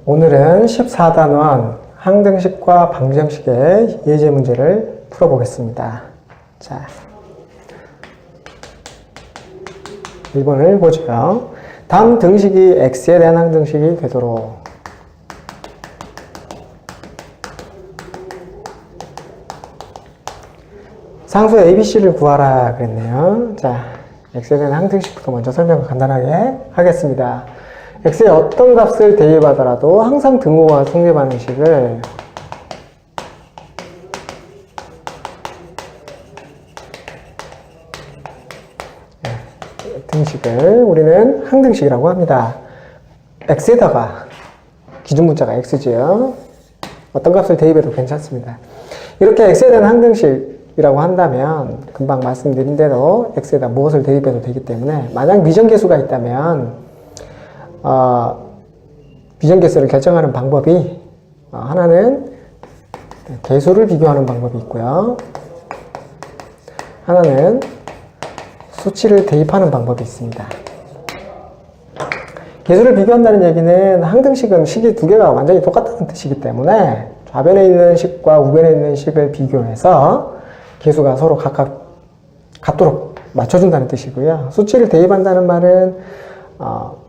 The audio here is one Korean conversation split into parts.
오늘은 14단원 항등식과 방정식의 예제 문제를 풀어보겠습니다. 자, 1번을 보죠. 다음 등식이 x에 대한 항등식이 되도록 상수 ABC를 구하라 그랬네요. 자, x에 대한 항등식부터 먼저 설명을 간단하게 하겠습니다. x의 어떤 값을 대입하더라도 항상 등호와 성립하는 식을 등식을 우리는 항등식이라고 합니다. x에다가 기준 문자가 x지요. 어떤 값을 대입해도 괜찮습니다. 이렇게 x에 대한 항등식이라고 한다면 금방 말씀드린 대로 x에다 무엇을 대입해도 되기 때문에 만약 미정계수가 있다면 미정계수를 결정하는 방법이 하나는 계수를 비교하는 방법이 있고요. 하나는 수치를 대입하는 방법이 있습니다. 계수를 비교한다는 얘기는 항등식은 식이 두 개가 완전히 똑같다는 뜻이기 때문에 좌변에 있는 식과 우변에 있는 식을 비교해서 계수가 서로 각각 같도록 맞춰준다는 뜻이고요. 수치를 대입한다는 말은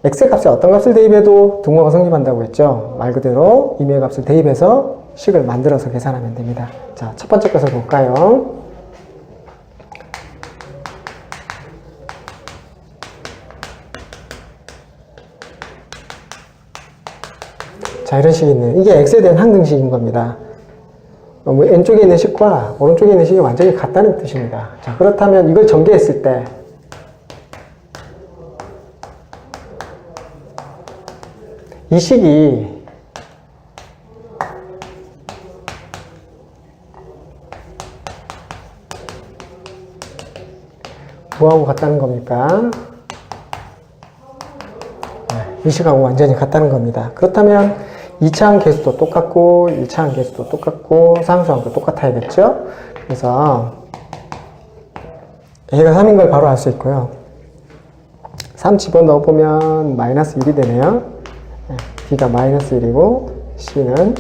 x의 값에 어떤 값을 대입해도 등호가 성립한다고 했죠. 말 그대로 임의의 값을 대입해서 식을 만들어서 계산하면 됩니다. 자, 첫 번째 것을 볼까요? 자, 이런 식이 있네요. 이게 x에 대한 항등식인 겁니다. 왼쪽에 있는 식과 오른쪽에 있는 식이 완전히 같다는 뜻입니다. 자, 그렇다면 이걸 전개했을 때 이 식이 뭐하고 같다는 겁니까? 이 식하고 완전히 같다는 겁니다. 그렇다면 2차항 계수도 똑같고 1차항 계수도 똑같고 상수항도 똑같아야겠죠? 그래서 A가 3인 걸 바로 알 수 있고요. 3 집어넣어보면 마이너스 1이 되네요. B가 마이너스 1이고 C는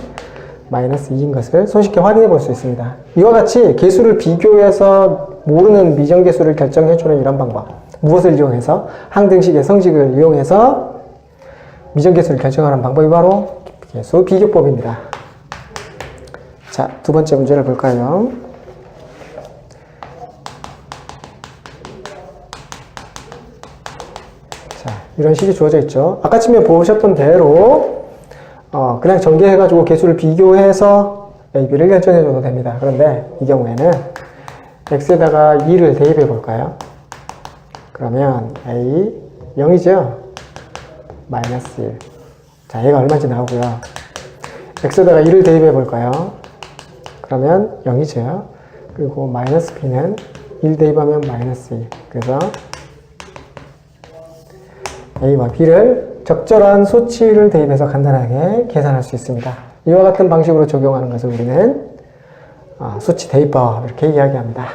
마이너스 2인 것을 손쉽게 확인해 볼 수 있습니다. 이와 같이 계수를 비교해서 모르는 미정계수를 결정해주는 이런 방법. 무엇을 이용해서? 항등식의 성식을 이용해서 미정계수를 결정하는 방법이 바로 계수 비교법입니다. 자, 두 번째 문제를 볼까요? 자, 이런 식이 주어져 있죠. 아까 처음에 보셨던 대로 그냥 전개해가지고 계수를 비교해서 A, B를 결정해줘도 됩니다. 그런데 이 경우에는 X에다가 2를 대입해 볼까요? 그러면 A 0이죠? 마이너스 1. 자, 얘가 얼마인지 나오고요. X에다가 2를 대입해 볼까요? 그러면 0이죠. 그리고 마이너스 B는 1 대입하면 마이너스 2. 그래서 A와 B를 적절한 수치를 대입해서 간단하게 계산할 수 있습니다. 이와 같은 방식으로 적용하는 것을 우리는 수치 대입법 이렇게 이야기합니다.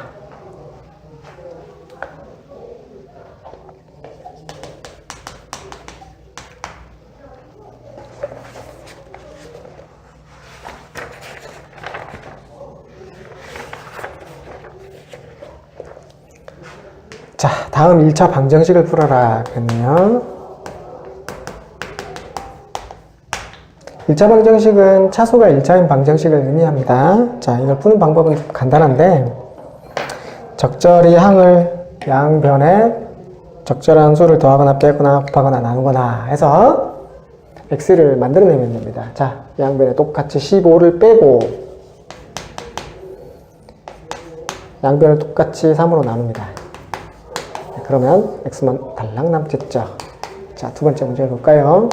자, 다음 1차 방정식을 풀어라 그랬네요. 1차 방정식은 차수가 1차인 방정식을 의미합니다. 자, 이걸 푸는 방법은 좀 간단한데 적절히 항을 양변에 적절한 수를 더하거나 빼거나 곱하거나 나누거나 해서 x를 만들어내면 됩니다. 자, 양변에 똑같이 15를 빼고 양변을 똑같이 3으로 나눕니다. 그러면 x만 달랑 남겠죠. 자, 두 번째 문제 볼까요?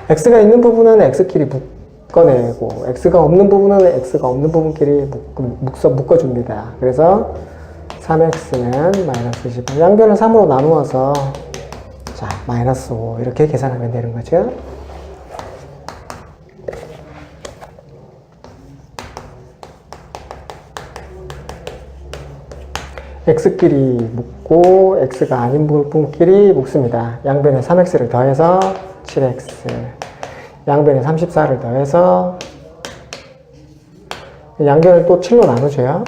x가 있는 부분은 x끼리 묶어내고 x가 없는 부분은 x가 없는 부분끼리 묶어줍니다. 그래서 3x는 마이너스 20. 양변을 3으로 나누어서 자, 마이너스 5 이렇게 계산하면 되는 거죠. x끼리 묶고 x가 아닌 부분끼리 묶습니다. 양변에 3x를 더해서 7x, 양변에 34를 더해서 양변을 또 7로 나누죠.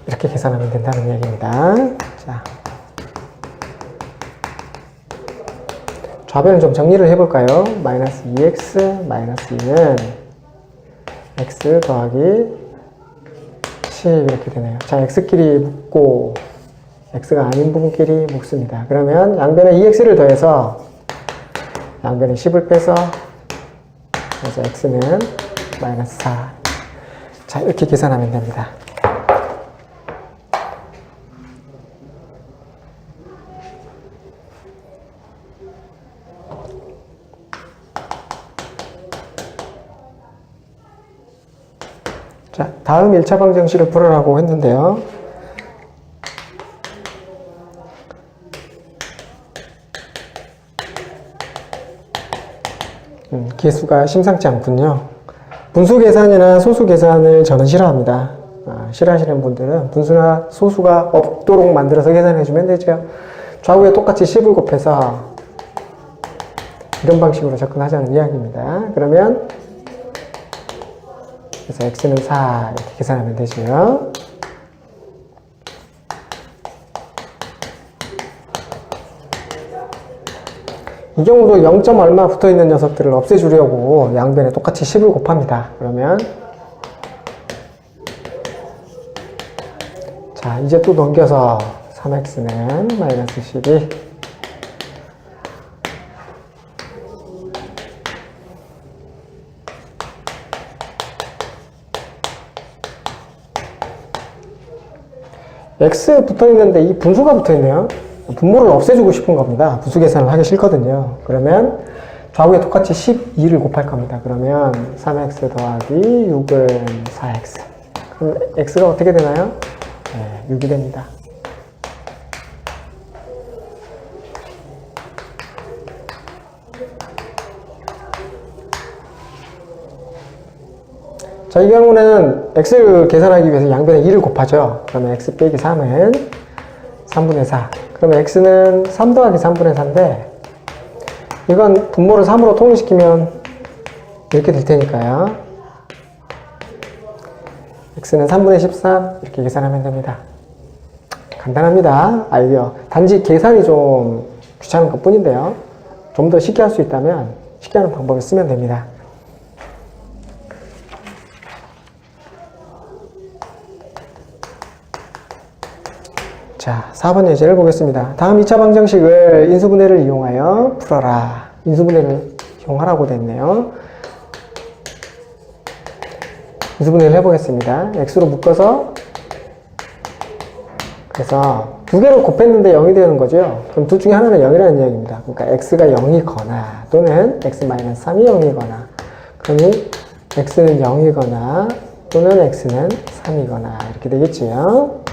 이렇게 계산하면 된다는 얘기입니다. 자, 좌변을 좀 정리를 해볼까요? 마이너스 2x, 마이너스 2는 x 더하기 10 이렇게 되네요. 자, x끼리 묶고 x가 아닌 부분끼리 묶습니다. 그러면 양변에 2x를 더해서 양변에 10을 빼서 그래서 x는 마이너스 4. 자, 이렇게 계산하면 됩니다. 자, 다음 1차 방정식을 풀어라고 했는데요. 계수가 심상치 않군요. 분수 계산이나 소수 계산을 저는 싫어합니다. 싫어하시는 분들은 분수나 소수가 없도록 만들어서 계산해주면 되죠. 좌우에 똑같이 10을 곱해서 이런 방식으로 접근하자는 이야기입니다. 그러면 그래서 x는 4 이렇게 계산하면 되죠. 이 경우도 0점 얼마 붙어있는 녀석들을 없애주려고 양변에 똑같이 10을 곱합니다. 그러면 자, 이제 또 넘겨서 3x는 마이너스 12 x 붙어있는데 이 분수가 붙어있네요. 분모를 없애주고 싶은 겁니다. 분수 계산을 하기 싫거든요. 그러면 좌우에 똑같이 12를 곱할 겁니다. 그러면 3x 더하기 6은 4x. 그럼 x가 어떻게 되나요? 네, 6이 됩니다. 자, 이 경우는 x를 계산하기 위해서 양변에 2를 곱하죠. 그러면 x 빼기 3은 3분의 4. 그러면 x는 3 더하기 3분의 4인데 이건 분모를 3으로 통일시키면 이렇게 될 테니까요. x는 3분의 13 이렇게 계산하면 됩니다. 간단합니다. 이게요. 단지 계산이 좀 귀찮은 것 뿐인데요. 좀 더 쉽게 할 수 있다면 쉽게 하는 방법을 쓰면 됩니다. 자, 4번 예제를 보겠습니다. 다음 2차 방정식을 인수분해를 이용하여 풀어라. 인수분해를 이용하라고 됐네요. 인수분해를 해보겠습니다. x로 묶어서 그래서 두 개를 곱했는데 0이 되는 거죠. 그럼 둘 중에 하나는 0이라는 이야기입니다. 그러니까 x가 0이거나 또는 x-3이 0이거나 그러니 x는 0이거나 또는 x는 3이거나 이렇게 되겠지요.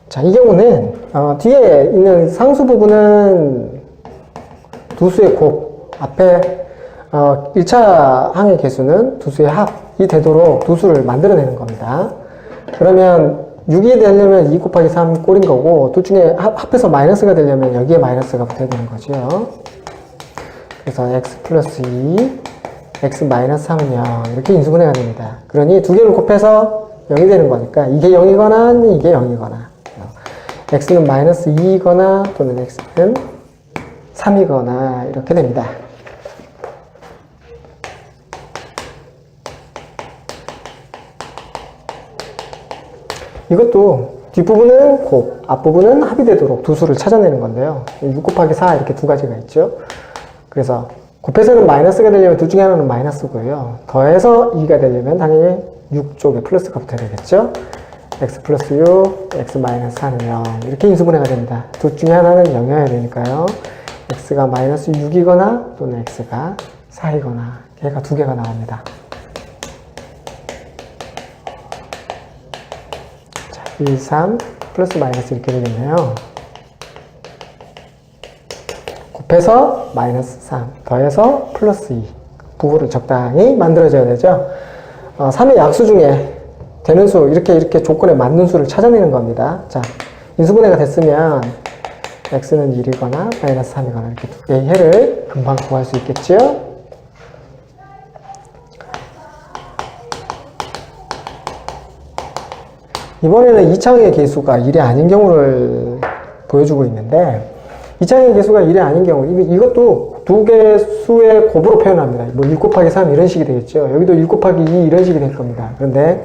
자, 이 경우는 뒤에 있는 상수 부분은 두 수의 곱, 앞에 1차 항의 개수는 두 수의 합이 되도록 두 수를 만들어내는 겁니다. 그러면 6이 되려면 2 곱하기 3 꼴인 거고 둘 중에 합해서 마이너스가 되려면 여기에 마이너스가 붙어야 되는 거죠. 그래서 x 플러스 2, x 마이너스 3은 0 이렇게 인수분해가 됩니다. 그러니 두 개를 곱해서 0이 되는 거니까 이게 0이거나 이게 0이거나 x는 마이너스 2이거나 또는 x는 3이거나 이렇게 됩니다. 이것도 뒷부분은 곱, 앞부분은 합이 되도록 두 수를 찾아내는 건데요. 6 곱하기 4 이렇게 두 가지가 있죠. 그래서 곱해서는 마이너스가 되려면 둘 중에 하나는 마이너스고요. 더해서 2가 되려면 당연히 6 쪽에 플러스가 붙어야 되겠죠. x 플러스 6, x 마이너스 4는 0 이렇게 인수분해가 됩니다. 둘 중에 하나는 0이어야 되니까요. x가 마이너스 6이거나 또는 x가 4이거나 걔가 두 개가 나옵니다. 자, 2, 3 플러스 마이너스 이렇게 되겠네요. 곱해서 마이너스 3 더해서 플러스 2 부호를 적당히 만들어줘야 되죠. 3의 약수 중에 되는 수 이렇게 조건에 맞는 수를 찾아내는 겁니다. 자, 인수분해가 됐으면 x는 1이거나 마이너스 3이거나 이렇게 두 개의 해를 금방 구할 수 있겠죠. 이번에는 2차항의 계수가 1이 아닌 경우를 보여주고 있는데 2차항의 계수가 1이 아닌 경우 이것도 두 개 수의 곱으로 표현합니다. 뭐 1 곱하기 3 이런 식이 되겠죠. 여기도 1 곱하기 2 이런 식이 될 겁니다. 그런데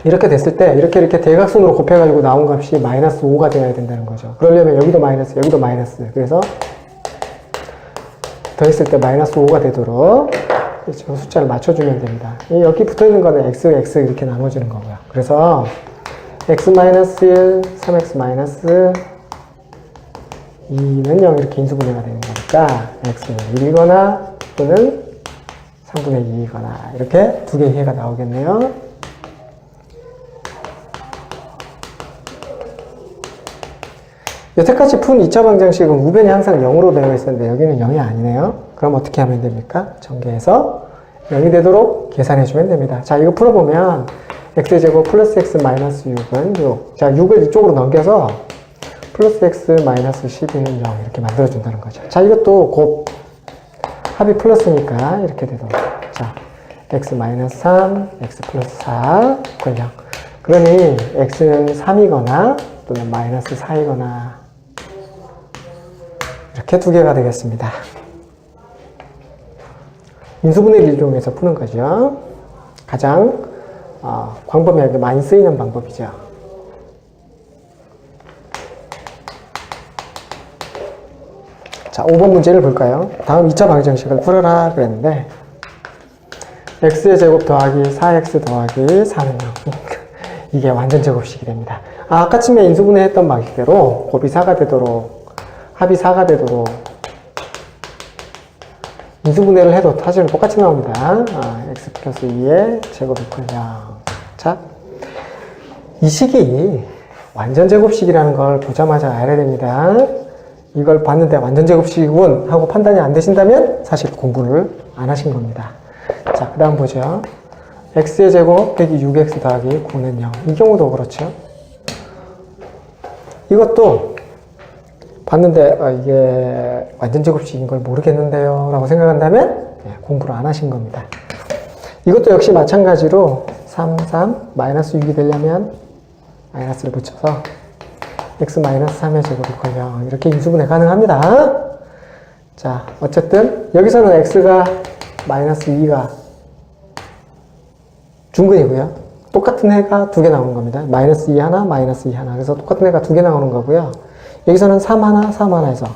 이렇게 됐을 때 이렇게 대각선으로 곱해가지고 나온 값이 마이너스 5가 되어야 된다는 거죠. 그러려면 여기도 마이너스 여기도 마이너스 그래서 더했을 때 마이너스 5가 되도록 지금 숫자를 맞춰주면 됩니다. 여기 붙어있는 거는 x 이렇게 나눠지는 거고요. 그래서 x-1, 3x-2는 0 이렇게 인수분해가 되는 거니까 x는 1이거나 또는 3분의 2이거나 이렇게 두 개의 해가 나오겠네요. 여태까지 푼 2차 방정식은 우변이 항상 0으로 되어 있었는데 여기는 0이 아니네요. 그럼 어떻게 하면 됩니까? 전개해서 0이 되도록 계산해 주면 됩니다. 자, 이거 풀어보면 x제곱 플러스 x 마이너스 6은 6. 자, 6을 이쪽으로 넘겨서 플러스 x 마이너스 12는 0 이렇게 만들어준다는 거죠. 자, 이것도 곱 합이 플러스니까 이렇게 되도록. 자, x 마이너스 3, x 플러스 4 이퀄 0. 그러니 x는 3이거나 또는 마이너스 4이거나 이렇게 두 개가 되겠습니다. 인수분해를 이용해서 푸는 거죠. 가장 광범위하게 많이 쓰이는 방법이죠. 자, 5번 문제를 볼까요? 다음 2차 방정식을 풀어라 그랬는데 x의 제곱 더하기 4x 더하기 4는 0 이게 완전 제곱식이 됩니다. 아까쯤에 인수분해 했던 방식대로 곱이 4가 되도록 합이 4가 되도록 인수분해를 해도 사실은 똑같이 나옵니다. x 플러스 2의 제곱 이퀄 0. 자, 이 식이 완전 제곱식이라는 걸 보자마자 알아야 됩니다. 이걸 봤는데 완전 제곱식이군 하고 판단이 안 되신다면 사실 공부를 안 하신 겁니다. 자, 그 다음 보죠. x의 제곱 빼기 6x 더하기 9는 0. 이 경우도 그렇죠. 이것도 봤는데 이게 완전 제곱식인 걸 모르겠는데요 라고 생각한다면 공부를 안 하신 겁니다. 이것도 역시 마찬가지로 3, 마이너스 6이 되려면 마이너스를 붙여서 x 마이너스 3의 제곱 이퀄 0 이렇게 인수분해 가능합니다. 자, 어쨌든 여기서는 x가 마이너스 2가 중근이고요. 똑같은 해가 두 개 나오는 겁니다. 마이너스 2 하나, 마이너스 2 하나. 그래서 똑같은 해가 두 개 나오는 거고요. 여기서는 3 하나, 3 하나에서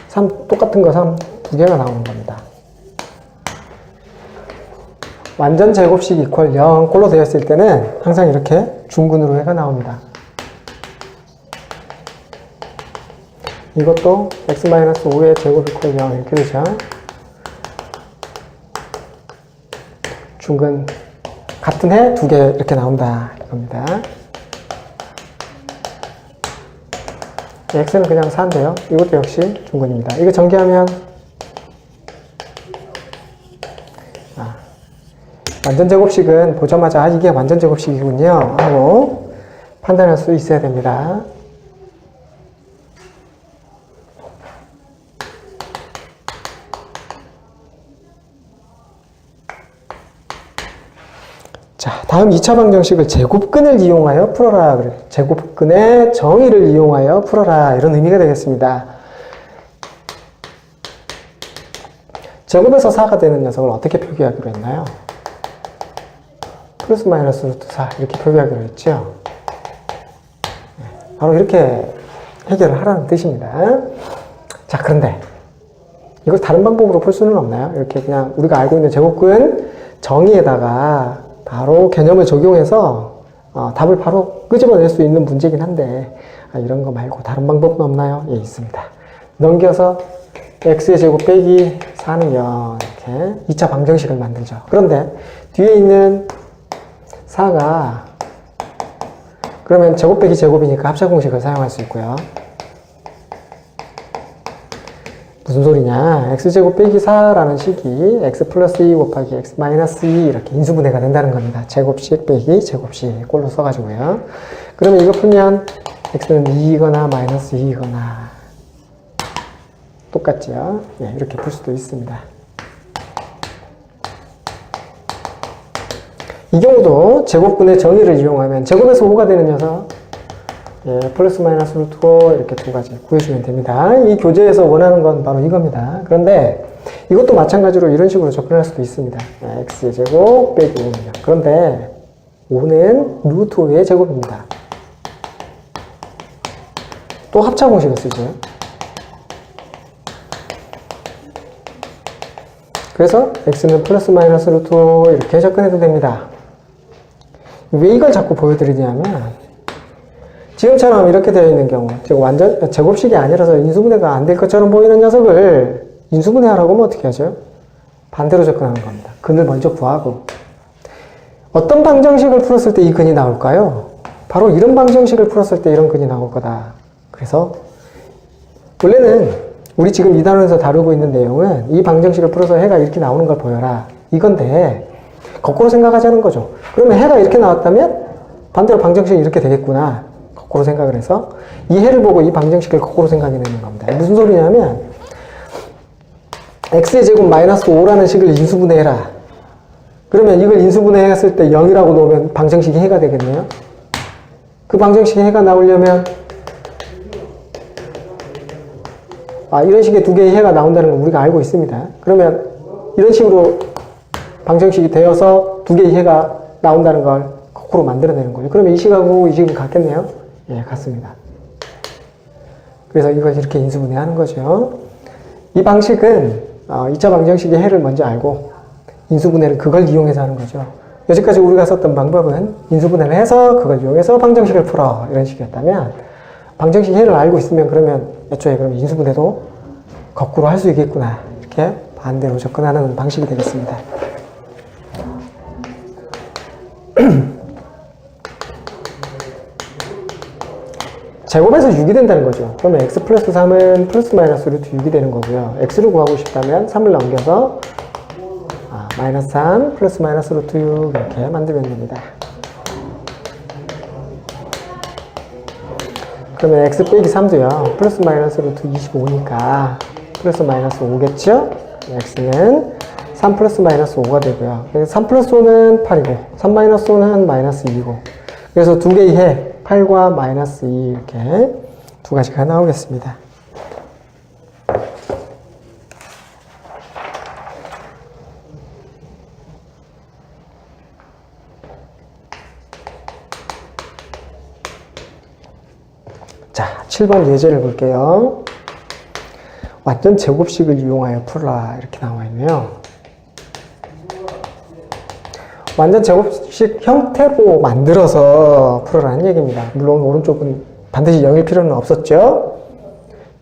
3 똑같은 거 3 두 개가 나오는 겁니다. 완전 제곱식 이퀄 0 꼴로 되었을 때는 항상 이렇게 중근으로 해가 나옵니다. 이것도 x-5의 제곱 이퀄 0 이렇게 되죠. 중근 같은 해 두 개 이렇게 나온다 이겁니다. x는 그냥 4인데요. 이것도 역시 중근입니다. 이거 전개하면 완전 제곱식은 보자마자 이게 완전 제곱식이군요 하고 판단할 수 있어야 됩니다. 자, 다음 2차 방정식을 제곱근을 이용하여 풀어라. 그래. 제곱근의 정의를 이용하여 풀어라. 이런 의미가 되겠습니다. 제곱에서 4가 되는 녀석을 어떻게 표기하기로 했나요? 플러스 마이너스 루트 4 이렇게 표기하기로 했죠. 바로 이렇게 해결을 하라는 뜻입니다. 자, 그런데 이걸 다른 방법으로 풀 수는 없나요? 이렇게 그냥 우리가 알고 있는 제곱근 정의에다가 바로 개념을 적용해서 답을 바로 끄집어낼 수 있는 문제긴 한데 이런 거 말고 다른 방법은 없나요? 예, 있습니다. 넘겨서 x의 제곱 빼기 4는 0 이렇게 2차 방정식을 만들죠. 그런데 뒤에 있는 4가 그러면 제곱 빼기 제곱이니까 합차 공식을 사용할 수 있고요. 무슨 소리냐? x제곱 빼기 4라는 식이 x 플러스 2 곱하기 x 마이너스 2 이렇게 인수분해가 된다는 겁니다. 제곱식 빼기 제곱식 꼴로 써가지고요. 그러면 이거 풀면 x는 2이거나 마이너스 2이거나 똑같죠? 예, 이렇게 풀 수도 있습니다. 이 경우도 제곱분의 정의를 이용하면 제곱에서 5가 되는 녀석 예, 플러스 마이너스 루트 5 이렇게 두 가지 구해주면 됩니다. 이 교재에서 원하는 건 바로 이겁니다. 그런데 이것도 마찬가지로 이런 식으로 접근할 수도 있습니다. 예, x제곱 빼기 5입니다. 그런데 5는 루트 5의 제곱입니다. 또 합차 공식을 쓰죠. 그래서 x는 플러스 마이너스 루트 5 이렇게 접근해도 됩니다. 왜 이걸 자꾸 보여드리냐면 지금처럼 이렇게 되어 있는 경우, 즉 완전 제곱식이 아니라서 인수분해가 안 될 것처럼 보이는 녀석을 인수분해하라고 하면 어떻게 하죠? 반대로 접근하는 겁니다. 근을 먼저 구하고 어떤 방정식을 풀었을 때 이 근이 나올까요? 바로 이런 방정식을 풀었을 때 이런 근이 나올 거다. 그래서 원래는 우리 지금 이 단원에서 다루고 있는 내용은 이 방정식을 풀어서 해가 이렇게 나오는 걸 보여라 이건데 거꾸로 생각하자는 거죠. 그러면 해가 이렇게 나왔다면 반대로 방정식이 이렇게 되겠구나. 거꾸로 생각을 해서 이 해를 보고 이 방정식을 거꾸로 생각해내는 겁니다. 무슨 소리냐면 x의 제곱 마이너스 5라는 식을 인수분해해라. 그러면 이걸 인수분해했을 때 0이라고 놓으면 방정식이 해가 되겠네요. 그 방정식이 해가 나오려면 이런 식의 두 개의 해가 나온다는 걸 우리가 알고 있습니다. 그러면 이런 식으로 방정식이 되어서 두 개의 해가 나온다는 걸 거꾸로 만들어내는 거죠. 그러면 이 식하고 이 식은 같겠네요. 예, 같습니다. 그래서 이걸 이렇게 인수분해하는 거죠. 이 방식은 2차 방정식의 해를 먼저 알고 인수분해를 그걸 이용해서 하는 거죠. 여지까지 우리가 썼던 방법은 인수분해를 해서 그걸 이용해서 방정식을 풀어 이런 식이었다면 방정식 해를 알고 있으면 그러면 애초에 그럼 인수분해도 거꾸로 할 수 있겠구나 이렇게 반대로 접근하는 방식이 되겠습니다. 제곱에서 6이 된다는 거죠. 그러면 x 플러스 3은 플러스 마이너스 루트 6이 되는 거고요. x를 구하고 싶다면 3을 넘겨서 마이너스 3 플러스 마이너스 루트 6 이렇게 만들면 됩니다. 그러면 x 빼기 3도요. 플러스 마이너스 루트 25니까 플러스 마이너스 5겠죠? x는 3 플러스 마이너스 5가 되고요. 3 플러스 5는 8이고 3 마이너스 5는 마이너스 2이고 그래서 두 개의 해 8과 마이너스 2 이렇게 두 가지가 나오겠습니다. 자, 7번 예제를 볼게요. 완전 제곱식을 이용하여 풀라 이렇게 나와 있네요. 완전 제곱식 형태로 만들어서 풀어라는 얘기입니다. 물론 오른쪽은 반드시 0일 필요는 없었죠.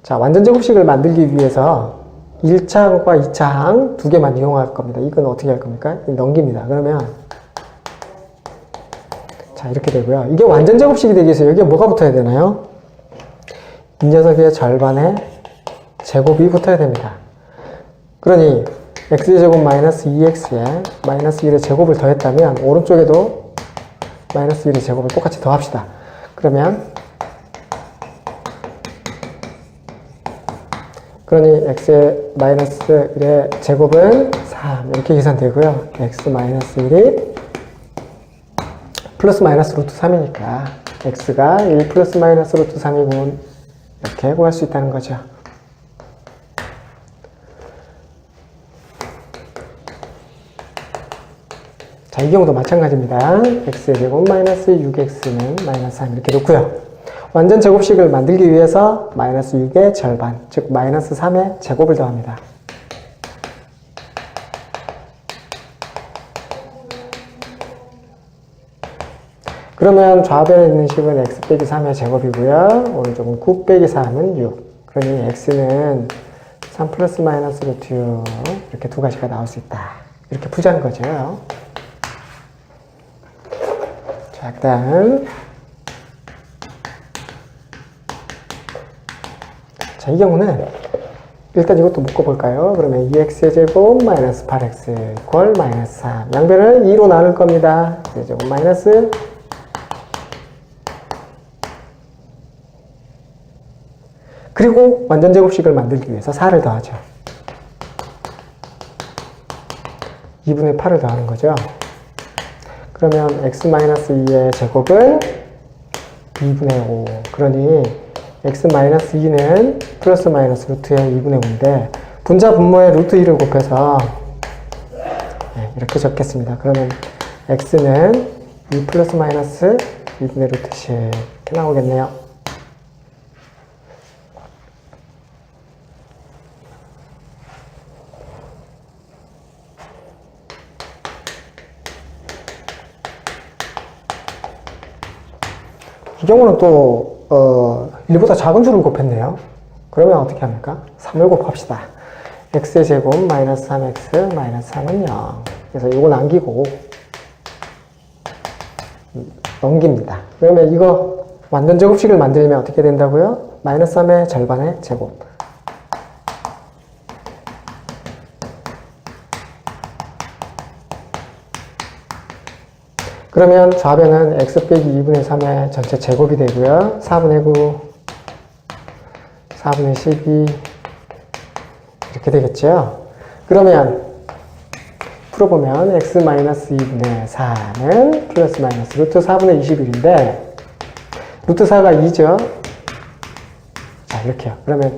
자, 완전 제곱식을 만들기 위해서 1차항과 2차항 두 개만 이용할 겁니다. 이건 어떻게 할 겁니까? 넘깁니다. 그러면 자, 이렇게 되고요. 이게 완전 제곱식이 되기 위해서 여기에 뭐가 붙어야 되나요? 이 녀석의 절반에 제곱이 붙어야 됩니다. 그러니 x제곱 마이너스 2x에 마이너스 1의 제곱을 더했다면 오른쪽에도 마이너스 1의 제곱을 똑같이 더합시다. 그러니 x의 마이너스 1의 제곱은 3 이렇게 계산되고요. x 마이너스 1이 플러스 마이너스 루트 3이니까 x가 1 플러스 마이너스 루트 3이고 이렇게 구할 수 있다는 거죠. 자, 이 경우도 마찬가지입니다. x의 제곱 마이너스 6x는 마이너스 3 이렇게 놓고요. 완전 제곱식을 만들기 위해서 마이너스 6의 절반, 즉 마이너스 3의 제곱을 더합니다. 그러면 좌변에 있는 식은 x 빼기 3의 제곱이고요. 오른쪽은 9 빼기 3은 6. 그러니 x는 3 플러스 마이너스 루트 6 이렇게 두 가지가 나올 수 있다. 이렇게 풀자는 거죠. 자, 그 다음 자, 이 경우는 일단 이것도 묶어볼까요? 그러면 2x의 제곱 마이너스 8x 이퀄 마이너스 3. 양변을 2로 나눌 겁니다. 제곱 마이너스 그리고 완전 제곱식을 만들기 위해서 4를 더하죠. 2분의 8을 더하는 거죠. 그러면 x-2의 제곱은 2분의 5. 그러니 x-2는 플러스 마이너스 루트의 2분의 5인데 분자 분모의 루트 2를 곱해서 이렇게 적겠습니다. 그러면 x는 2 플러스 마이너스 2분의 루트 10 이렇게 나오겠네요. 이 경우는 또 1보다 작은 수를 곱했네요. 그러면 어떻게 합니까? 3을 곱합시다. x의 제곱 마이너스 3x 마이너스 3은 0. 그래서 이거 남기고 넘깁니다. 그러면 이거 완전 제곱식을 만들면 어떻게 된다고요? 마이너스 3의 절반의 제곱. 그러면 좌변은 x 빼기 2분의 3의 전체 제곱이 되고요. 4분의 9, 4분의 12 이렇게 되겠죠. 그러면 풀어보면 x-2분의 4는 플러스 마이너스 루트 4분의 21인데 루트 4가 2죠. 자, 이렇게요. 그러면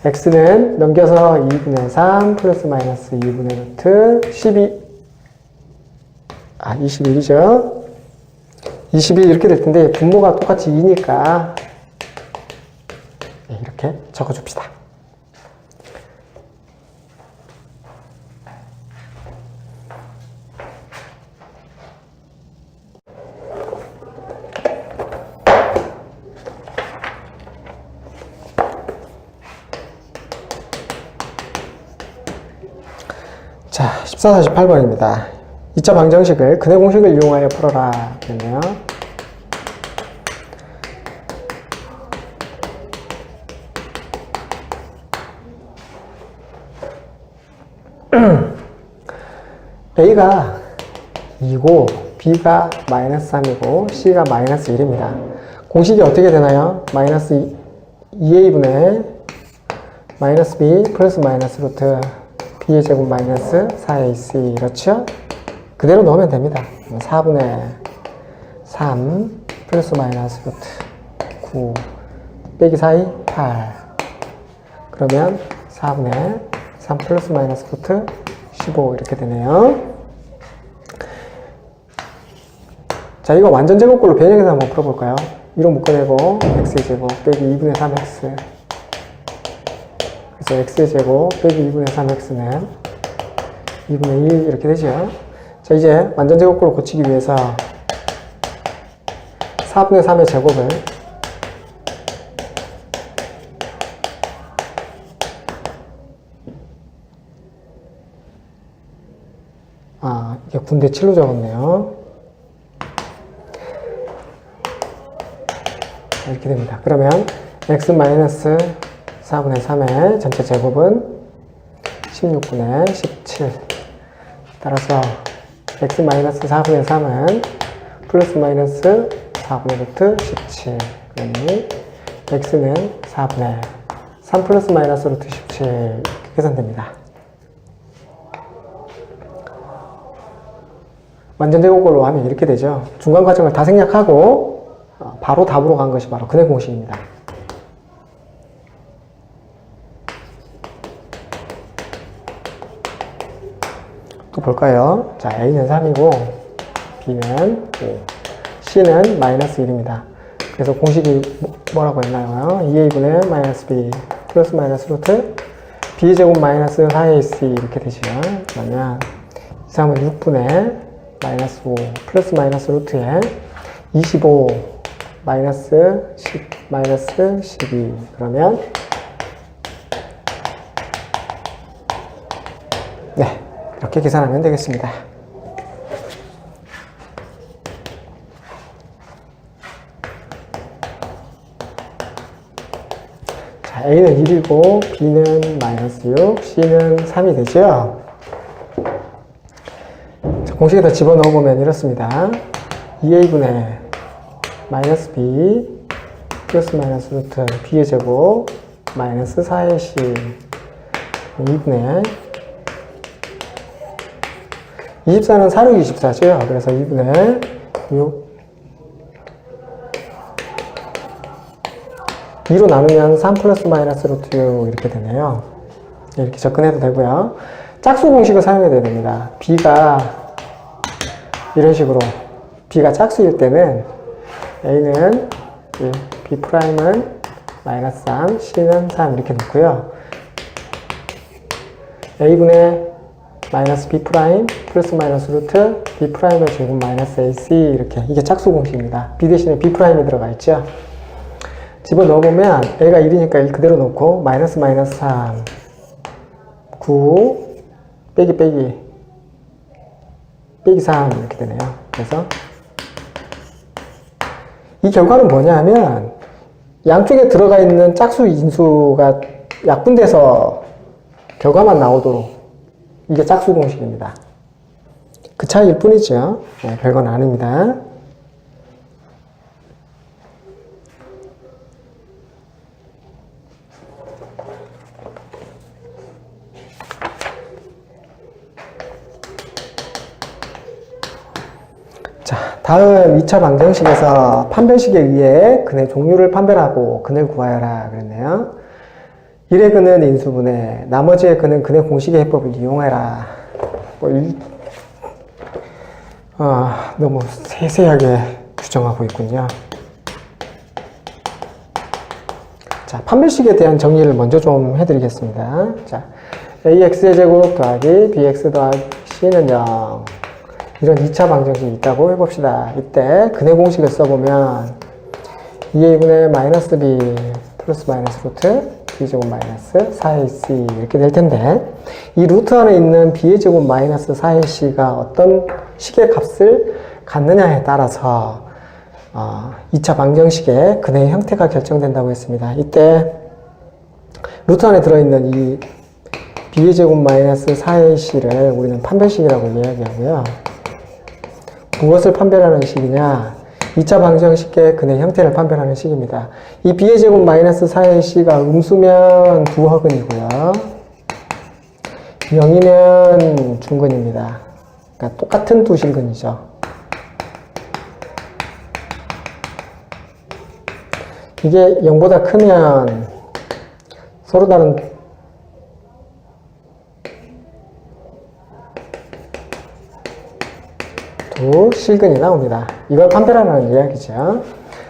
x는 넘겨서 2분의 3 플러스 마이너스 2분의 루트 21이죠. 21 이렇게 될 텐데 분모가 똑같이 2니까 이렇게 적어줍시다. 자, 14, 48번입니다. 2차 방정식을 근의 공식을 이용하여 풀어라 그랬네요. A가 2고 B가 마이너스 3이고 C가 마이너스 1입니다. 공식이 어떻게 되나요? 마이너스 2A분의 마이너스 B 플러스 마이너스 루트 B의 제곱 마이너스 4AC 이렇죠? 그대로 넣으면 됩니다. 4분의 3 플러스 마이너스 루트 9 빼기 4이 8 그러면 4분의 3 플러스 마이너스 루트 15 이렇게 되네요. 자, 이거 완전 제곱꼴로 변형해서 한번 풀어볼까요? 2로 묶어내고 x의 제곱 빼기 2분의 3x 그래서 x의 제곱 빼기 2분의 3x는 2분의 1 이렇게 되죠. 자, 이제 완전 제곱꼴로 고치기 위해서 4분의 3의 제곱을 이게 군대 7로 적었네요. 이렇게 됩니다. 그러면 x-4분의 3의 전체 제곱은 16분의 17 따라서 x-4분의 3은 플러스 마이너스 4분의 루트 17 그러니 x는 4분의 3 플러스 마이너스 루트 17 이렇게 계산됩니다. 완전 제곱꼴로 하면 이렇게 되죠. 중간 과정을 다 생략하고 바로 답으로 간 것이 바로 근의 공식입니다. 또 볼까요? 자, A는 3이고 B는 5, C는 마이너스 1입니다. 그래서 공식이 뭐라고 했나요? 2A분의 마이너스 B 플러스 마이너스 루트 B의 제곱 마이너스 4AC 이렇게 되죠. 그러면 3은 6분의 마이너스 5 플러스 마이너스 루트에 25 마이너스 10 마이너스 12 그러면 네, 이렇게 계산하면 되겠습니다. 자, A는 1이고 B는 마이너스 6, C는 3이 되죠. 자, 공식에다 집어넣어보면 이렇습니다. 2A분의 마이너스 B 플러스 마이너스 루트 B의 제곱 마이너스 4AC 2분의 24는 4, 6, 24죠. 그래서 2분의 6 2로 나누면 3 플러스 마이너스 루트 6 이렇게 되네요. 이렇게 접근해도 되고요. 짝수 공식을 사용해야 됩니다. B가 이런 식으로 B가 짝수일 때는 A는 1, B'은 마이너스 3, C는 3 이렇게 놓고요. A분의 마이너스 B 플러스 마이너스 루트 B'의 제곱 마이너스 AC 이렇게 이게 짝수 공식입니다. B 대신에 B' 들어가 있죠. 집어넣어보면 A가 1이니까 1 그대로 놓고 마이너스 마이너스 3 9 빼기 3 이렇게 되네요. 그래서 이 결과는 뭐냐 하면 양쪽에 들어가 있는 짝수 인수가 약분돼서 결과만 나오도록 이게 짝수 공식입니다. 그 차이일 뿐이죠. 네, 별건 아닙니다. 자, 다음 2차 방정식에서 판별식에 의해 근의 종류를 판별하고 근을 구하여라 그랬네요. 1의 근은 인수분해, 나머지의 근은 근의 공식의 해법을 이용해라. 너무 세세하게 규정하고 있군요. 자, 판별식에 대한 정리를 먼저 좀 해드리겠습니다. 자, AX의 제곱 더하기 BX 더하기 C는 0. 이런 2차 방정식이 있다고 해봅시다. 이때 근의 공식을 써보면 2A분의 마이너스 B 플러스 마이너스 루트 B제곱 마이너스 4AC 이렇게 될 텐데 이 루트 안에 있는 B의 제곱 마이너스 4AC가 어떤 식의 값을 갖느냐에 따라서 2차 방정식의 근의 형태가 결정된다고 했습니다. 이때 루트 안에 들어있는 이 B의 제곱 마이너스 4AC를 우리는 판별식이라고 이야기하고요. 무엇을 판별하는 식이냐? 2차 방정식의 근의 형태를 판별하는 식입니다. 이 B의 제곱 마이너스 4AC가 음수면 부허근이고요. 0이면 중근입니다. 그러니까 똑같은 두 실근이죠. 이게 0보다 크면 서로 다른 두 실근이 나옵니다. 이걸 판별하는 이야기죠.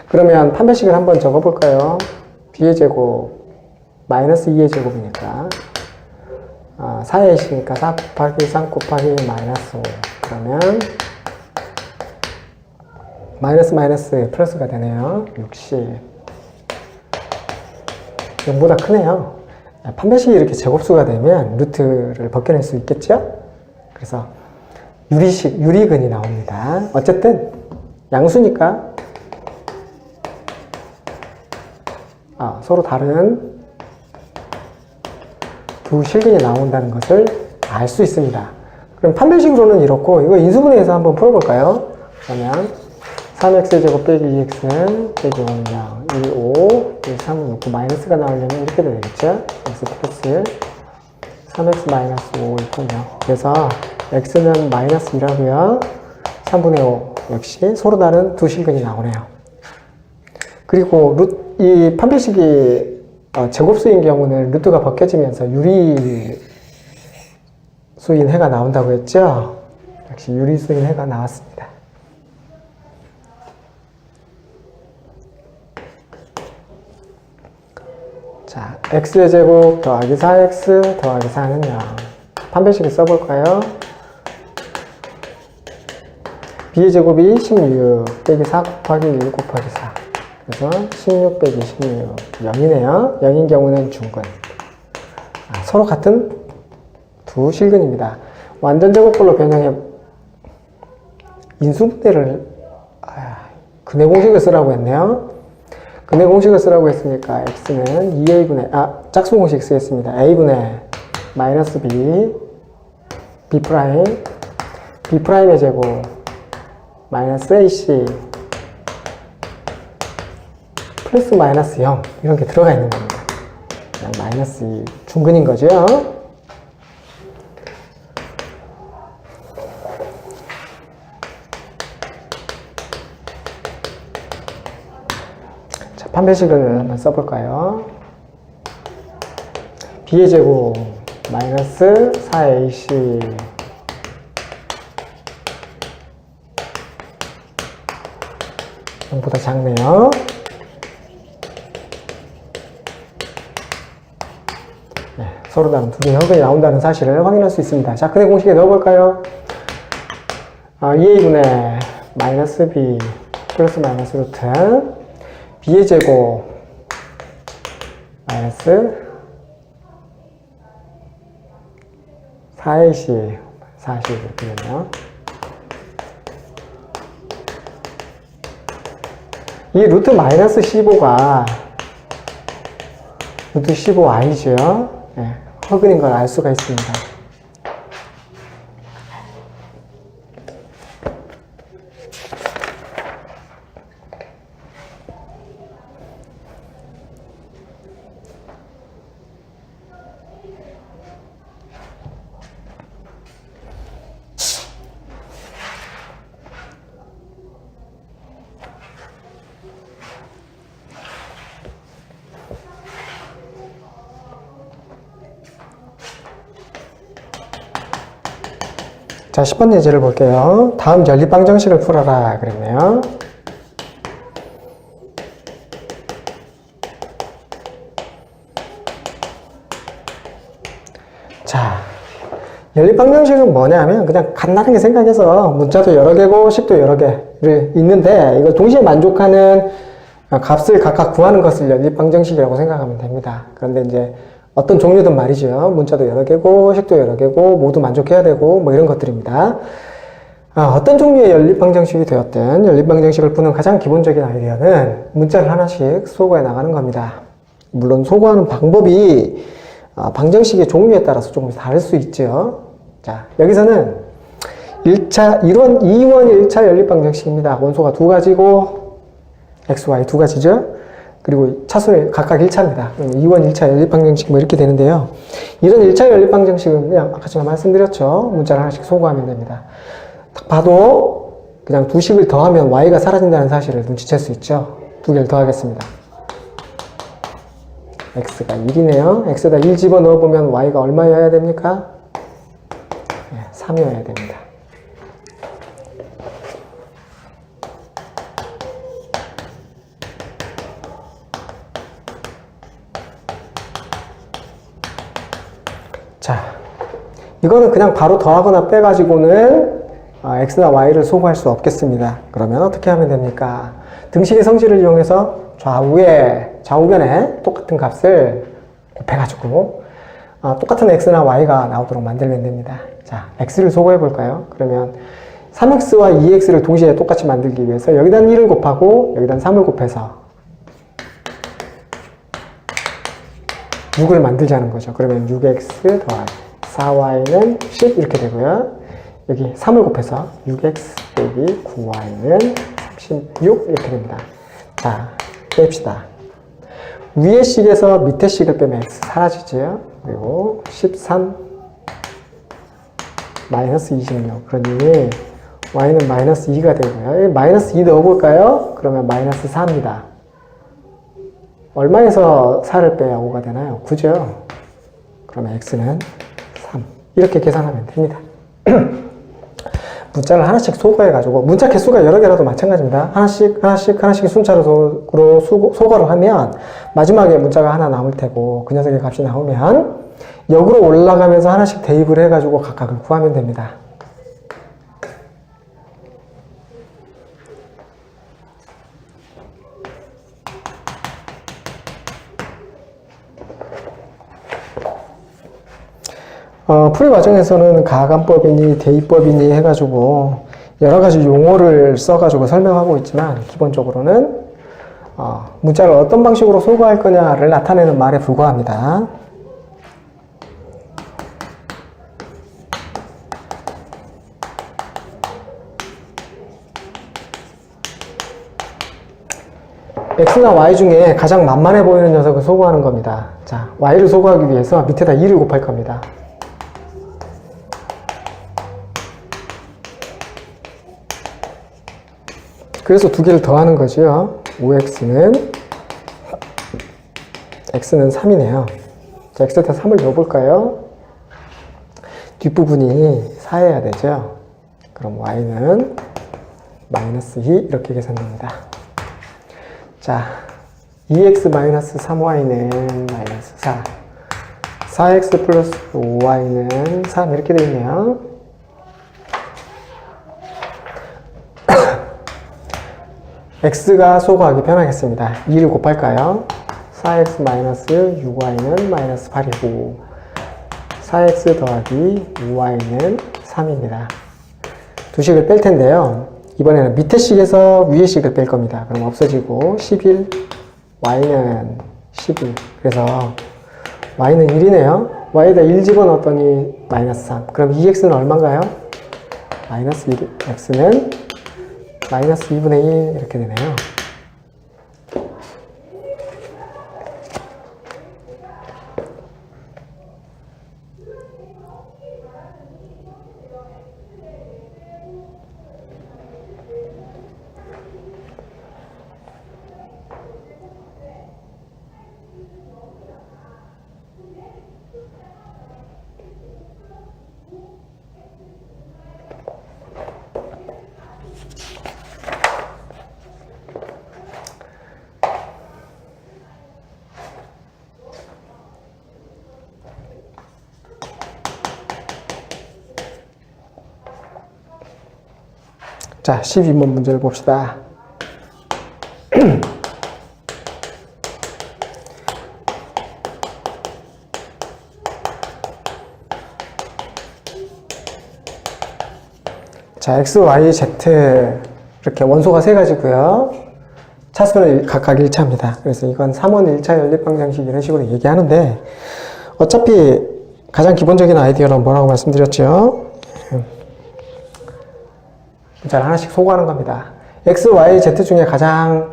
그러면 판별식을 한번 적어볼까요? B의 제곱 마이너스 2의 제곱이니까 4A씨니까 4 곱하기 3 곱하기 마이너스 5 그러면 마이너스 플러스가 되네요. 60 0보다 크네요. 판별식이 이렇게 제곱수가 되면 루트를 벗겨낼 수 있겠죠? 그래서 유리근이 나옵니다. 어쨌든 양수니까 서로 다른 두 실근이 나온다는 것을 알 수 있습니다. 그럼 판별식으로는 이렇고 이거 인수분해해서 한번 풀어볼까요? 그러면 3x제곱 빼기 2x는 빼기 5, 1, 5, 1, 3은 놓고 마이너스가 나오려면 이렇게 되겠죠? x 플러스 3x 마이너스 5 0. 그래서 x는 마이너스 2라고요. 3분의 5 역시 서로 다른 두 실근이 나오네요. 그리고 이 판별식이 제곱수인 경우는 루트가 벗겨지면서 유리수인 해가 나온다고 했죠? 역시 유리수인 해가 나왔습니다. 자, x의 제곱 더하기 4x 더하기 4는 0. 판별식을 써볼까요? b의 제곱이 16 빼기 4 곱하기 1 곱하기 4. 그래서 16 빼기 16 0이네요. 0인 경우는 중근. 서로 같은 두 실근입니다. 완전 제곱꼴로 변형해 인수분해를 근의 공식을 쓰라고 했네요. 근해 공식을 쓰라고 했으니까 x는 2a분의, 짝수 공식 쓰겠습니다. a분의 마이너스 b, b 프라임, b 프라임의 제곱, 마이너스 ac, 플러스 마이너스 0, 이런 게 들어가 있는 겁니다. 그냥 마이너스 2, 중근인 거죠. 자, 판별식을 한번 써볼까요? b의 제곱, 마이너스 4ac, 보다 작네요. 네, 서로 다른 두 개의 합이 나온다는 사실을 확인할 수 있습니다. 자, 근해 공식에 넣어볼까요? 2a분의 마이너스 b 플러스 마이너스 루트 b의 제곱 마이너스 4ac 40 이렇게 되네요. 이 루트 마이너스 15가 루트 15i죠. 네, 허근인 걸 알 수가 있습니다. 자, 10번 예제를 볼게요. 다음 연립방정식을 풀어라 그랬네요. 자, 연립방정식은 뭐냐면 그냥 간단하게 생각해서 문자도 여러 개고 식도 여러 개를 있는데 이걸 동시에 만족하는 값을 각각 구하는 것을 연립방정식이라고 생각하면 됩니다. 그런데 이제 어떤 종류든 말이죠. 문자도 여러 개고 식도 여러 개고 모두 만족해야 되고 뭐 이런 것들입니다. 어떤 종류의 연립방정식이 되었든 연립방정식을 푸는 가장 기본적인 아이디어는 문자를 하나씩 소거해 나가는 겁니다. 물론 소거하는 방법이 방정식의 종류에 따라서 조금 다를 수 있죠. 자, 여기서는 2원 1차 연립방정식입니다. 원소가 두 가지고 x, y 두 가지죠. 그리고 차수는 각각 1차입니다. 2원 1차 연립방정식 뭐 이렇게 되는데요. 이런 1차 연립방정식은 그냥 아까 제가 말씀드렸죠. 문자를 하나씩 소거하면 됩니다. 딱 봐도 그냥 두 식을 더하면 y가 사라진다는 사실을 눈치챌 수 있죠. 두 개를 더하겠습니다. x가 1이네요. x에다 1 집어넣어보면 y가 얼마여야 됩니까? 네, 3이어야 됩니다. 자, 이거는 그냥 바로 더하거나 빼가지고는 x나 y를 소거할 수 없겠습니다. 그러면 어떻게 하면 됩니까? 등식의 성질을 이용해서 좌우변에 똑같은 값을 곱해가지고 똑같은 x나 y가 나오도록 만들면 됩니다. 자, x를 소거해 볼까요? 그러면 3x와 2x를 동시에 똑같이 만들기 위해서 여기다 1을 곱하고 여기다 3을 곱해서 6을 만들자는 거죠. 그러면 6x 더하기 4y는 10 이렇게 되고요. 여기 3을 곱해서 6x 빼기 9y는 36 이렇게 됩니다. 자, 뺍시다. 위의 식에서 밑의 식을 빼면 x 사라지죠. 그리고 13 마이너스 26 그러니 y는 마이너스 2가 되고요. 마이너스 2 넣어볼까요? 그러면 마이너스 4입니다. 얼마에서 4를 빼야 5가 되나요? 9죠. 그러면 x는 3 이렇게 계산하면 됩니다. 문자를 하나씩 소거해가지고 문자 개수가 여러 개라도 마찬가지입니다. 하나씩 순차적으로 소거를 하면 마지막에 문자가 하나 남을 테고 그 녀석의 값이 나오면 역으로 올라가면서 하나씩 대입을 해가지고 각각을 구하면 됩니다. 풀이 과정에서는 가감법이니 대입법이니 해가지고 여러 가지 용어를 써가지고 설명하고 있지만 기본적으로는 문자를 어떤 방식으로 소거할 거냐를 나타내는 말에 불과합니다. x나 y 중에 가장 만만해 보이는 녀석을 소거하는 겁니다. 자, y를 소거하기 위해서 밑에다 2를 곱할 겁니다. 그래서 두 개를 더하는 거죠. 5x는 x는 3이네요. 자, x에다 3을 넣어볼까요? 뒷부분이 4여야 되죠. 그럼 y는 마이너스 2 이렇게 계산됩니다. 자, 2x 마이너스 3y는 마이너스 4, 4x 플러스 5y는 3 이렇게 되어 있네요. x가 소거하기 편하겠습니다. 2를 곱할까요? 4x 마이너스 6y는 마이너스 8이고 4x 더하기 5y는 3입니다. 두 식을 뺄 텐데요. 이번에는 밑에 식에서 위에 식을 뺄 겁니다. 그럼 없어지고 11, y는 12. 그래서 y는 1이네요. y에다 1 집어넣었더니 마이너스 3. 그럼 2x는 얼마인가요? 마이너스 1. x는 마이너스 2분의 1 이렇게 되네요. 자, 12번 문제를 봅시다. 자, x, y, z 이렇게 원소가 세 가지고요. 차수는 각각 1차입니다. 그래서 이건 3원 1차 연립방정식 이런 식으로 얘기하는데 어차피 가장 기본적인 아이디어는 뭐라고 말씀드렸죠? 문자를 하나씩 소거하는 겁니다. x, y, z 중에 가장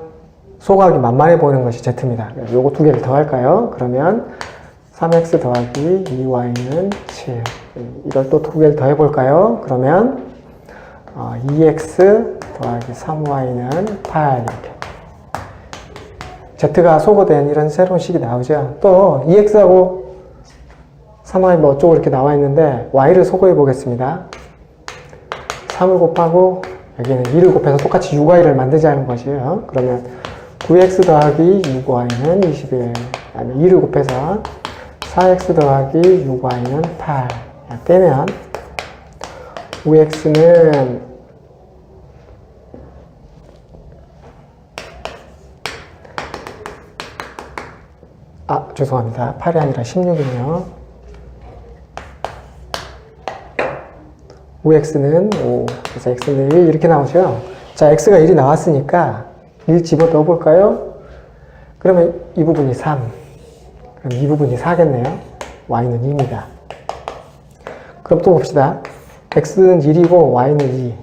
소거하기 만만해 보이는 것이 z입니다. 요거 두 개를 더할까요? 그러면 3x 더하기 2y는 7. 이걸 또 두 개를 더해 볼까요? 그러면 2x 더하기 3y는 8 이렇게. z가 소거된 이런 새로운 식이 나오죠. 또 2x하고 3y 뭐 어쩌고 이렇게 나와 있는데 y를 소거해 보겠습니다. 3을 곱하고 여기는 2를 곱해서 똑같이 6y를 만들자는 것이에요. 그러면 9x 더하기 6y는 21. 그다음에 2를 곱해서 4x 더하기 6y는 8. 빼면 5x는 죄송합니다. 8이 아니라 16이네요. 5x는 5, 그래서 x는 1 이렇게 나오죠. 자, x가 1이 나왔으니까 1 집어 넣어 볼까요? 그러면 이 부분이 3, 그럼 이 부분이 4겠네요. y는 2입니다. 그럼 또 봅시다. x는 1이고 y는 2.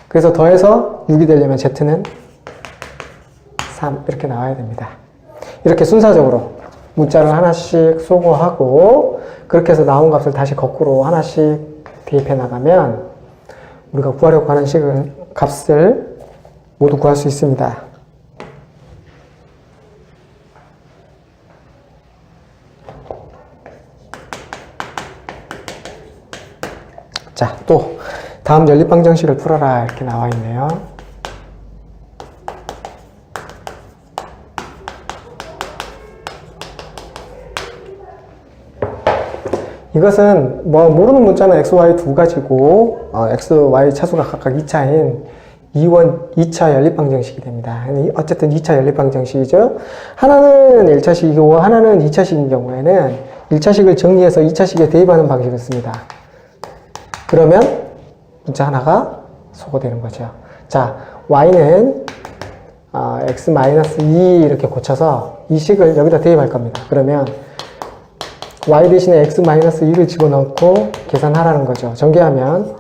그래서 더해서 6이 되려면 z는 3 이렇게 나와야 됩니다. 이렇게 순서적으로 문자를 하나씩 소거하고 그렇게 해서 나온 값을 다시 거꾸로 하나씩 대입해 나가면 우리가 구하려고 하는 값을 모두 구할 수 있습니다. 자, 또 다음 연립방정식을 풀어라 이렇게 나와 있네요. 이것은 뭐 모르는 문자는 x, y 두 가지고 x, y 차수가 각각 2차인 2차 연립방정식이 됩니다. 어쨌든 2차 연립방정식이죠. 하나는 1차식이고 하나는 2차식인 경우에는 1차식을 정리해서 2차식에 대입하는 방식을 씁니다. 그러면 문자 하나가 소거되는 거죠. 자, y는 x-2 이렇게 고쳐서 이 식을 여기다 대입할 겁니다. 그러면 y 대신에 x-2를 집어넣고 계산하라는 거죠. 전개하면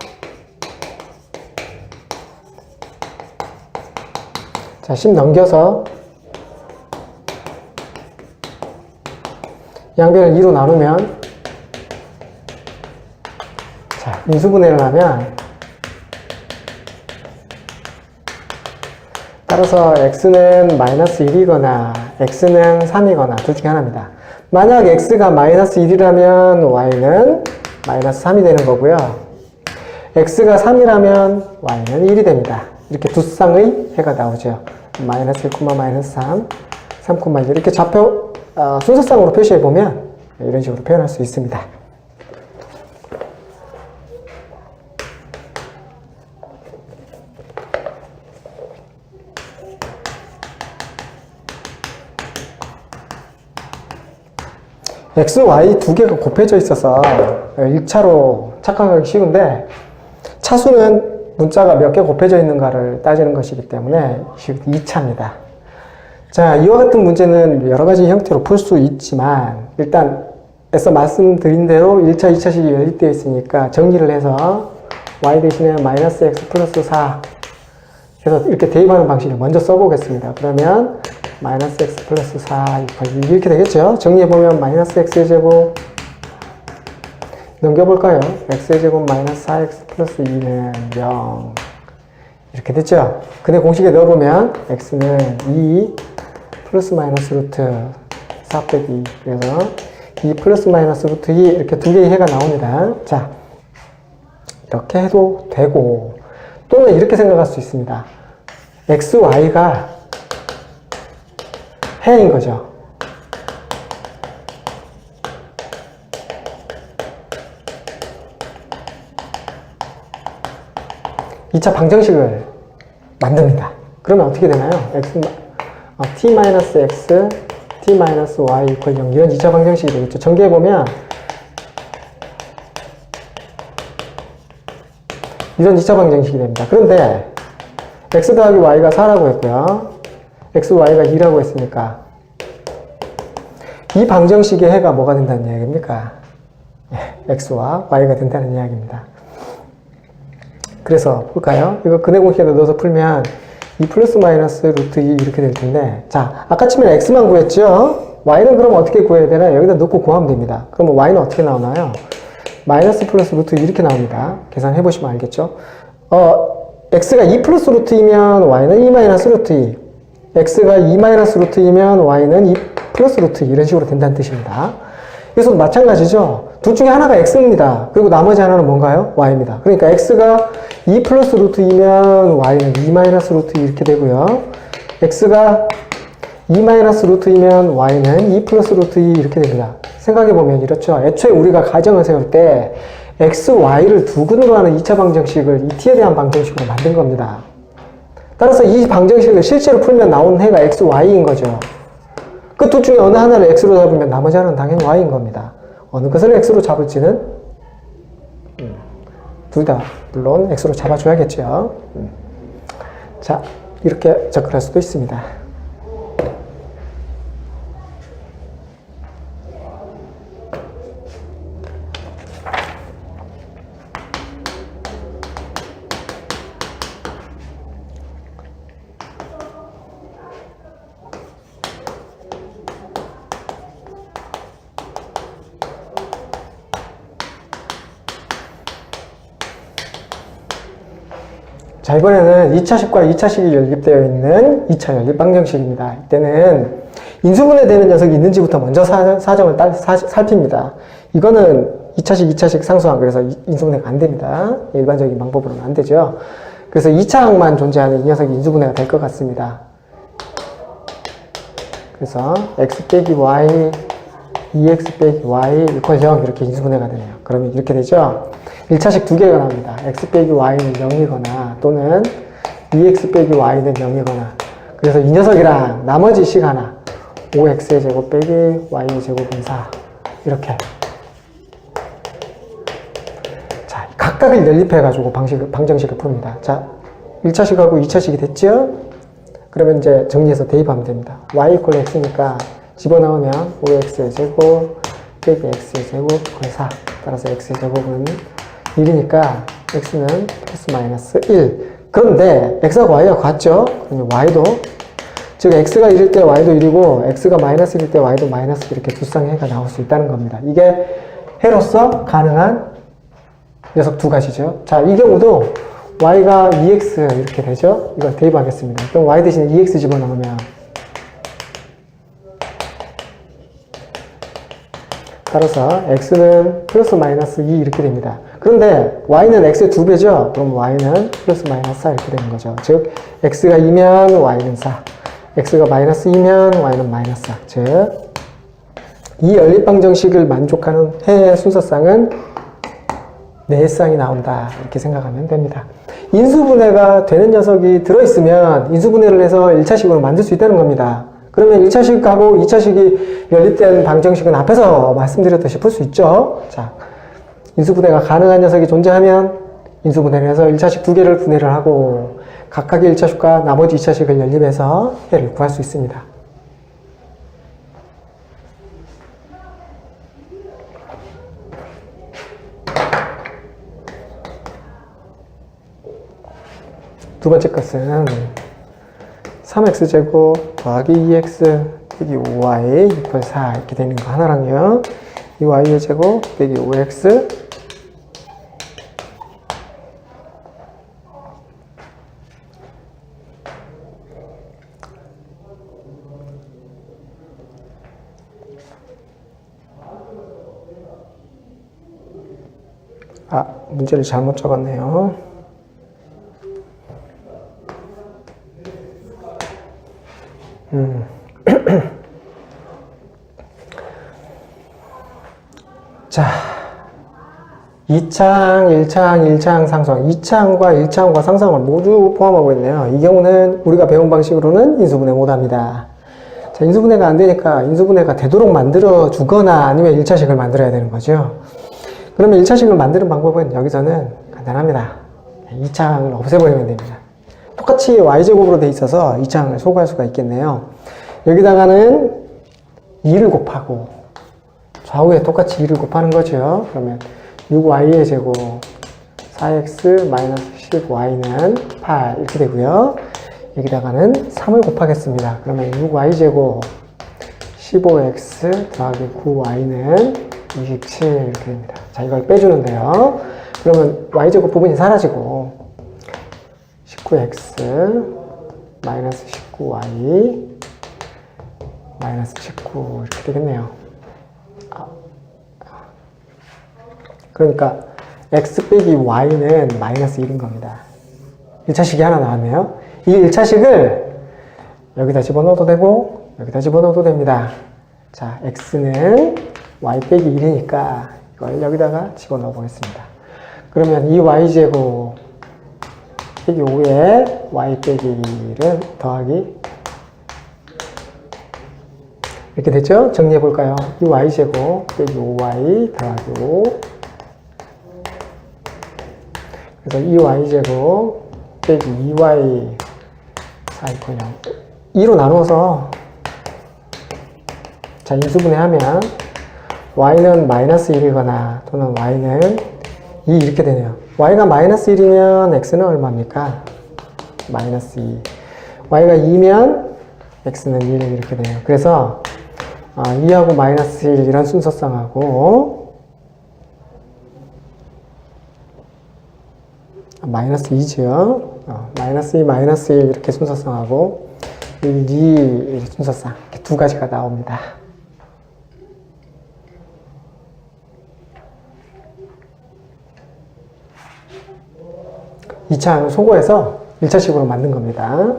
자, 10 넘겨서 양변을 2로 나누면 자, 인수분해를 하면 따라서 x는 마이너스 1이거나 x는 3이거나 둘 중에 하나입니다. 만약 x가 마이너스 1이라면 y는 마이너스 3이 되는 거고요. x가 3이라면 y는 1이 됩니다. 이렇게 두 쌍의 해가 나오죠. 마이너스 1, 마이너스 3, 3, 1 이렇게 좌표 순서상으로 표시해 보면 이런 식으로 표현할 수 있습니다. x, y 두 개가 곱해져 있어서 1차로 착각하기 쉬운데 차수는 문자가 몇 개 곱해져 있는가를 따지는 것이기 때문에 2차입니다. 자, 이와 같은 문제는 여러 가지 형태로 풀 수 있지만 일단 애써 말씀드린 대로 1차, 2차식이 연립되어 있으니까 정리를 해서 y 대신에 마이너스 x 플러스 4 해서 이렇게 대입하는 방식을 먼저 써보겠습니다. 그러면 마이너스 x 플러스 4 이렇게 되겠죠. 정리해보면 마이너스 x의 제곱 넘겨볼까요? x의 제곱 마이너스 4x 플러스 2는 0 이렇게 됐죠. 근데 공식에 넣어보면 x는 2 플러스 마이너스 루트 4 빼기 2 그래서 2 플러스 마이너스 루트 2 이렇게 두 개의 해가 나옵니다. 자, 이렇게 해도 되고 또는 이렇게 생각할 수 있습니다. x, y가 해인 거죠. 이 차 방정식을 만듭니다. 그러면 어떻게 되나요? t-x, t-y 이퀄 0 이런 2차 방정식이 되겠죠. 전개해보면 이런 2차 방정식이 됩니다. 그런데 x 더하기 y가 4라고 했고요. x, y가 2라고 했으니까 이 방정식의 해가 뭐가 된다는 이야기입니까? x와 y가 된다는 이야기입니다. 그래서 볼까요? 이거 근해 공식에다 넣어서 풀면 2 플러스 마이너스 루트 2 이렇게 될 텐데 자, 아까 치면 x만 구했죠? y는 그럼 어떻게 구해야 되나? 여기다 넣고 구하면 됩니다. 그러면 y는 어떻게 나오나요? 마이너스 플러스 루트 2 이렇게 나옵니다. 계산해 보시면 알겠죠? x가 2 플러스 루트 2면 y는 2 마이너스 루트 2 x가 2 마이너스 루트 2면 y는 2 플러스 루트 2 이런 식으로 된다는 뜻입니다. 그래서 마찬가지죠. 둘 중에 하나가 x입니다. 그리고 나머지 하나는 뭔가요? y입니다. 그러니까 x가 2 플러스 루트 2면 y는 2 마이너스 루트 2 이렇게 되고요. x가 2 마이너스 루트 2면 y는 2 플러스 루트 2 이렇게 됩니다. 생각해보면 이렇죠. 애초에 우리가 가정을 세울 때 x, y를 두근으로 하는 2차 방정식을 이 t에 대한 방정식으로 만든 겁니다. 따라서 이 방정식을 실제로 풀면 나오는 해가 x, y인 거죠. 그 둘 중에 어느 하나를 x로 잡으면 나머지 하나는 당연히 y인 겁니다. 어느 것을 x로 잡을지는 둘 다 물론 x로 잡아줘야겠죠. 자, 이렇게 접근할 수도 있습니다. 자, 이번에는 2차식과 2차식이 연립되어 있는 2차 연립 방정식입니다. 이때는 인수분해되는 녀석이 있는지부터 먼저 사정을 살핍니다. 이거는 2차식, 2차식 상수항, 그래서 인수분해가 안 됩니다. 일반적인 방법으로는 안 되죠. 그래서 2차항만 존재하는 이 녀석이 인수분해가 될 것 같습니다. 그래서 x 빼기 y, 2x 빼기 y 이퀄 0 이렇게 인수분해가 되네요. 그러면 이렇게 되죠. 1차식 두 개가 나옵니다. x 빼기 y는 0이거나 또는 2x 빼기 y는 0이거나 그래서 이 녀석이랑 나머지 식 하나 5x의 제곱 빼기 y의 제곱은 4 이렇게 자, 각각을 연립해 가지고 방정식을 풉니다. 자, 1차식하고 2차식이 됐죠? 그러면 이제 정리해서 대입하면 됩니다. y 이퀄 x니까 집어넣으면 5x의 제곱 빼기 x의 제곱 거의 4. 따라서 x의 제곱은 1이니까 x는 플러스 마이너스 1. 그런데 x하고 y가 같죠? 그러면 y도 즉 x가 1일 때 y도 1이고 x가 마이너스 1일 때 y도 마이너스 이렇게 두 쌍의 해가 나올 수 있다는 겁니다. 이게 해로서 가능한 녀석 두 가지죠. 자, 이 경우도 y가 2x 이렇게 되죠? 이걸 대입하겠습니다. 그럼 y 대신에 2x 집어넣으면 따라서 x는 플러스 마이너스 2 이렇게 됩니다. 그런데 y는 x의 2배죠? 그럼 y는 플러스 마이너스 4 이렇게 되는 거죠. 즉 x가 2면 y는 4, x가 마이너스 2면 y는 마이너스 4. 즉 이 연립방정식을 만족하는 해의 순서쌍은 4쌍이 나온다 이렇게 생각하면 됩니다. 인수분해가 되는 녀석이 들어있으면 인수분해를 해서 1차식으로 만들 수 있다는 겁니다. 그러면 1차식하고 2차식이 연립된 방정식은 앞에서 말씀드렸듯이 풀 수 있죠. 자, 인수분해가 가능한 녀석이 존재하면 인수분해를 해서 1차식 2개를 분해를 하고 각각의 1차식과 나머지 2차식을 연립해서 해를 구할 수 있습니다. 두 번째 것은 3x제곱 더하기 2x 빼기 5y 이퀄 4 이렇게 되는 거 하나랑요. 이 y의 제곱 빼기 5x 문제를 잘못 적었네요. 자, 2창, 1창 상성, 2창과 1창과 상성을 모두 포함하고 있네요. 이 경우는 우리가 배운 방식으로는 인수분해 못합니다. 자, 인수분해가 안 되니까 인수분해가 되도록 만들어 주거나 아니면 1차식을 만들어야 되는 거죠. 그러면 1차식을 만드는 방법은 여기서는 간단합니다. 2창을 없애버리면 됩니다. 똑같이 y제곱으로 돼 있어서 2창을 소거할 수가 있겠네요. 여기다가는 2를 곱하고 좌우에 똑같이 2를 곱하는 거죠. 그러면 6y의 제곱 4x 마이너스 10y는 8 이렇게 되고요. 여기다가는 3을 곱하겠습니다. 그러면 6y 제곱 15x 더하기 9y는 27 이렇게 됩니다. 자, 이걸 빼주는데요. 그러면 y제곱 부분이 사라지고 19x 마이너스 19y 마이너스 19 이렇게 되겠네요. 그러니까 x 빼기 y는 마이너스 1인 겁니다. 1차식이 하나 나왔네요. 이 1차식을 여기다 집어넣어도 되고 여기다 집어넣어도 됩니다. 자, x는 y 빼기 1이니까 이걸 여기다가 집어넣어 보겠습니다. 그러면 이 y제곱 빼기 5에 y 빼기 1은 더하기 이렇게 됐죠? 정리해 볼까요? 이 y제곱 빼기 5y 더하기 5 그래서 이 y제곱 빼기 2y 4 이퀄 0 2로 나누어서 자, 인수분해하면 y는 마이너스 1이거나 또는 y는 2 이렇게 되네요. y가 마이너스 1이면 x는 얼마입니까? 마이너스 2. y가 2면 x는 1 이렇게 되네요. 그래서 2하고 마이너스 1 이런 순서쌍하고 마이너스 2죠. 마이너스 2, 마이너스 1 이렇게 순서쌍하고 1, 2 순서쌍 이렇게 두 가지가 나옵니다. 이 창을 소거해서 1차식으로 만든 겁니다.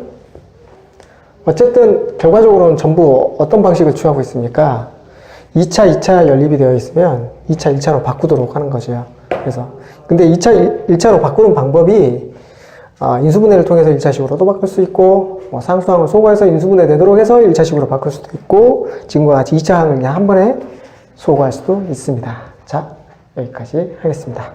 어쨌든 결과적으로는 전부 어떤 방식을 취하고 있습니까? 2차, 2차 연립이 되어 있으면 2차, 1차로 바꾸도록 하는 거죠. 그래서 근데 2차, 1차로 바꾸는 방법이 인수분해를 통해서 1차식으로도 바꿀 수 있고 상수항을 소거해서 인수분해 되도록 해서 1차식으로 바꿀 수도 있고 지금과 같이 2차항을 그냥 한 번에 소거할 수도 있습니다. 자, 여기까지 하겠습니다.